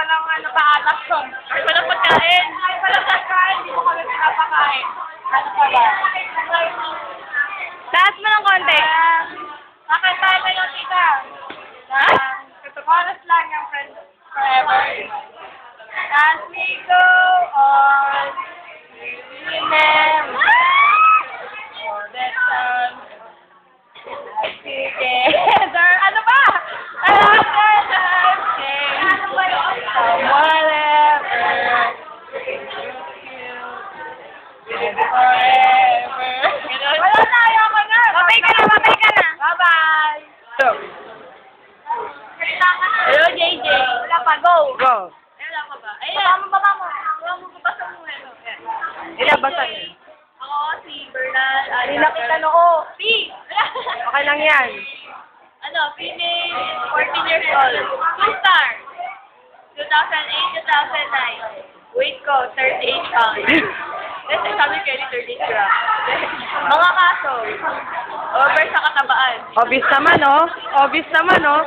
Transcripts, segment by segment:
walang ano paalas ko. Walang pagkain. Walang pagkain, hindi mo kami pinapakain. Ano pa ba? Taas mo ng konti. Nakantay na yung tita. Oras lang yung friends forever. As we go on, remember the time together. Ano ba? Another time change. Whatever. Forever. Wala na, ayoko na. Babay ka na, babay ka na. Bye-bye. So, Hello, JJ. Wala pa, go. go. Wala ka ba? Ayun. Baba mo. Basa mo muna. Ilabasa niyo. Ako, si Bernal. Hindi nakita noo. P. Okay lang yan. Ano, female, 14 years old. Two-star. 2008, 2009. Weight ko, 38 pounds. Kasi sabi ko yun, 38 grams. Mga kaso, over sa katabaan. Obvious naman, oh. Obvious naman, oh.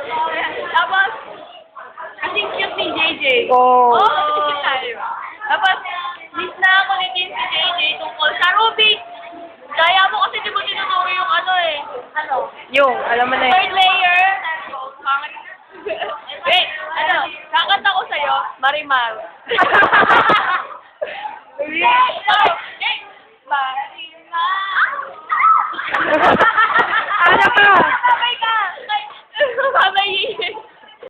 Tapos, kasing cute ni JJ. Oh. Oo, tayo. Tapos, miss na ako ni si JJ tungkol sa Rubik. Kaya mo kasi di mo tinuturo yung ano eh. Ano? Yung, alam mo na yun. Third layer. Wait, ano? Kakanta ko sa'yo, Marimar. Yes! Marimar! Ano ka? Sabay ka